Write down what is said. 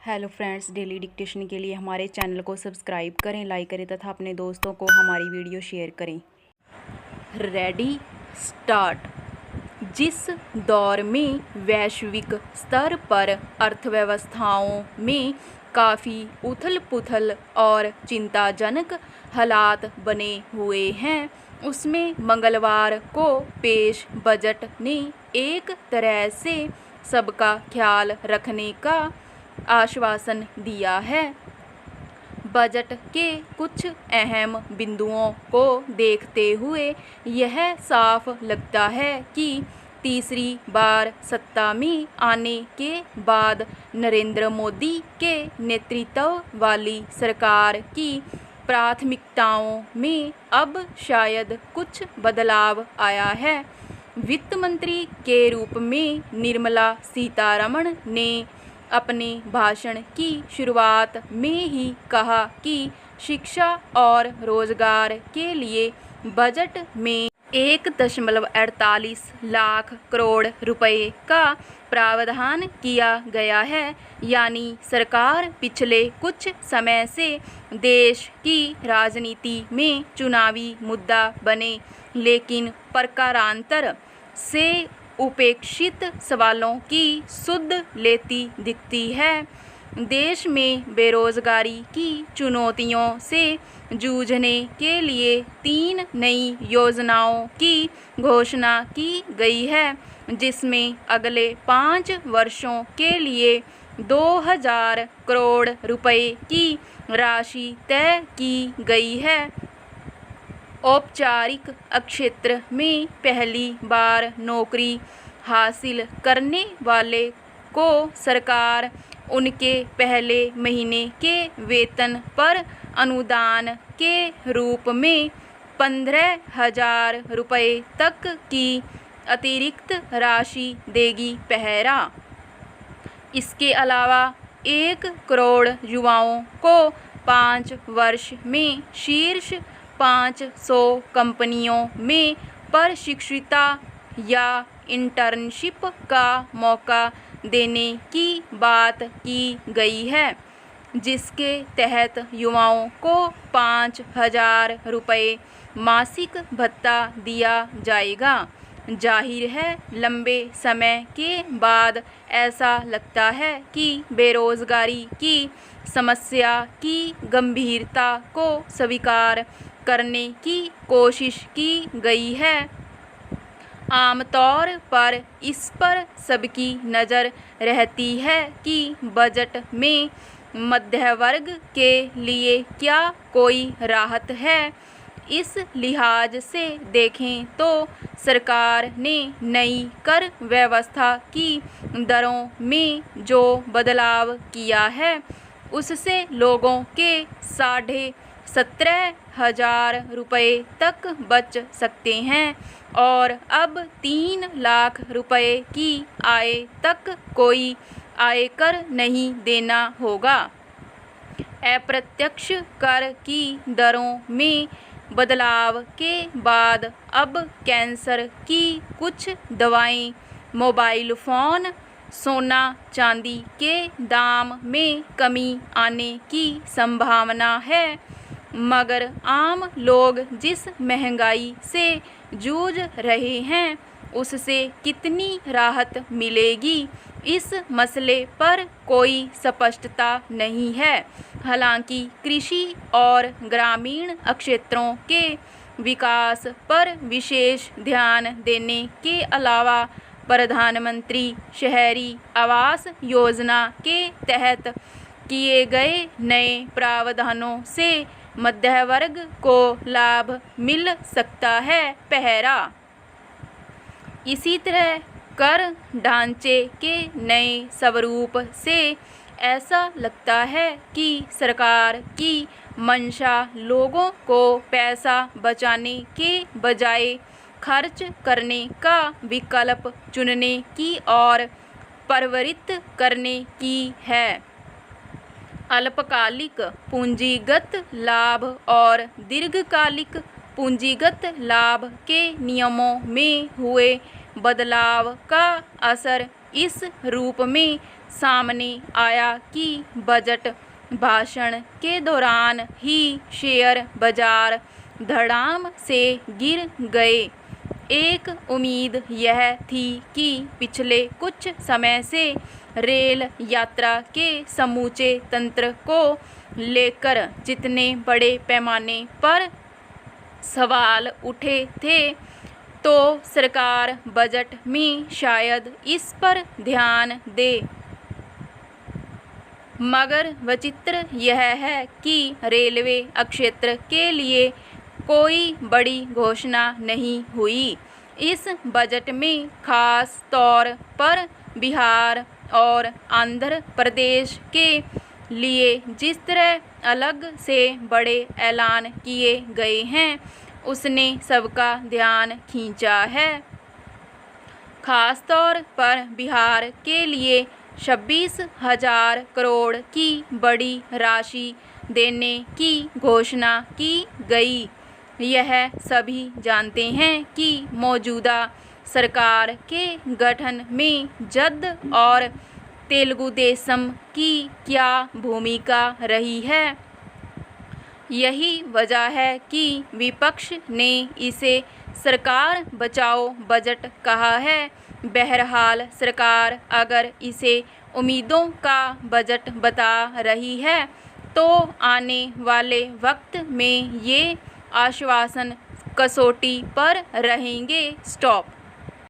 Hello friends, daily dictation के लिए हमारे चैनल को सब्सक्राइब करें, लाइक करें तथा अपने दोस्तों को हमारी वीडियो शेयर करें। Ready start. जिस दौर में वैश्विक स्तर पर अर्थव्यवस्थाओं में काफ़ी उथल पुथल और चिंताजनक हालात बने हुए हैं, उसमें मंगलवार को पेश बजट ने एक तरह से सबका ख्याल रखने का आश्वासन दिया है। बजट के कुछ अहम बिंदुओं को देखते हुए यह साफ लगता है कि तीसरी बार सत्ता में आने के बाद नरेंद्र मोदी के नेतृत्व वाली सरकार की प्राथमिकताओं में अब शायद कुछ बदलाव आया है। वित्त मंत्री के रूप में निर्मला सीतारमण ने अपने भाषण की शुरुआत में ही कहा कि शिक्षा और रोजगार के लिए बजट में 1.48 लाख करोड़ रुपए का प्रावधान किया गया है। यानी सरकार पिछले कुछ समय से देश की राजनीति में चुनावी मुद्दा बने लेकिन प्रकारांतर से उपेक्षित सवालों की सुध लेती दिखती है। देश में बेरोजगारी की चुनौतियों से जूझने के लिए 3 नई योजनाओं की घोषणा की गई है, जिसमें अगले 5 वर्षों के लिए 2000 करोड़ रुपए की राशि तय की गई है। औपचारिक क्षेत्र में पहली बार नौकरी हासिल करने वाले को सरकार उनके पहले महीने के वेतन पर अनुदान के रूप में 15,000 रुपये तक की अतिरिक्त राशि देगी। पहला, इसके अलावा 1 करोड़ युवाओं को 5 वर्ष में शीर्ष 500 कंपनियों में प्रशिक्षुता या इंटर्नशिप का मौका देने की बात की गई है, जिसके तहत युवाओं को 5,000 रुपये मासिक भत्ता दिया जाएगा। जाहिर है, लंबे समय के बाद ऐसा लगता है कि बेरोजगारी की समस्या की गंभीरता को स्वीकार करने की कोशिश की गई है। आमतौर पर इस पर सबकी नज़र रहती है कि बजट में मध्य वर्ग के लिए क्या कोई राहत है। इस लिहाज से देखें तो सरकार ने नई कर व्यवस्था की दरों में जो बदलाव किया है, उससे लोगों के 17,500 रुपये तक बच सकते हैं और अब 3 लाख रुपए की आय तक कोई आयकर नहीं देना होगा। अप्रत्यक्ष कर की दरों में बदलाव के बाद अब कैंसर की कुछ दवाएं, मोबाइल फ़ोन, सोना चांदी के दाम में कमी आने की संभावना है। मगर आम लोग जिस महंगाई से जूझ रहे हैं, उससे कितनी राहत मिलेगी, इस मसले पर कोई स्पष्टता नहीं है। हालांकि कृषि और ग्रामीण क्षेत्रों के विकास पर विशेष ध्यान देने के अलावा प्रधानमंत्री शहरी आवास योजना के तहत किए गए नए प्रावधानों से मध्य वर्ग को लाभ मिल सकता है। पहला, इसी तरह कर ढांचे के नए स्वरूप से ऐसा लगता है कि सरकार की मंशा लोगों को पैसा बचाने के बजाय खर्च करने का विकल्प चुनने की और प्रवृत्त करने की है। अल्पकालिक पूंजीगत लाभ और दीर्घकालिक पूंजीगत लाभ के नियमों में हुए बदलाव का असर इस रूप में सामने आया कि बजट भाषण के दौरान ही शेयर बाजार धड़ाम से गिर गए। एक उम्मीद यह थी कि पिछले कुछ समय से रेल यात्रा के समूचे तंत्र को लेकर जितने बड़े पैमाने पर सवाल उठे थे, तो सरकार बजट में शायद इस पर ध्यान दे। मगर विचित्र यह है कि रेलवे क्षेत्र के लिए कोई बड़ी घोषणा नहीं हुई। इस बजट में खास तौर पर बिहार और आंध्र प्रदेश के लिए जिस तरह अलग से बड़े ऐलान किए गए हैं, उसने सबका ध्यान खींचा है। खास तौर पर बिहार के लिए 26,000 करोड़ की बड़ी राशि देने की घोषणा की गई। यह सभी जानते हैं कि मौजूदा सरकार के गठन में जद और तेलुगु देशम की क्या भूमिका रही है। यही वजह है कि विपक्ष ने इसे सरकार बचाओ बजट कहा है। बहरहाल सरकार अगर इसे उम्मीदों का बजट बता रही है, तो आने वाले वक्त में ये आश्वासन कसौटी पर रहेंगे। स्टॉप।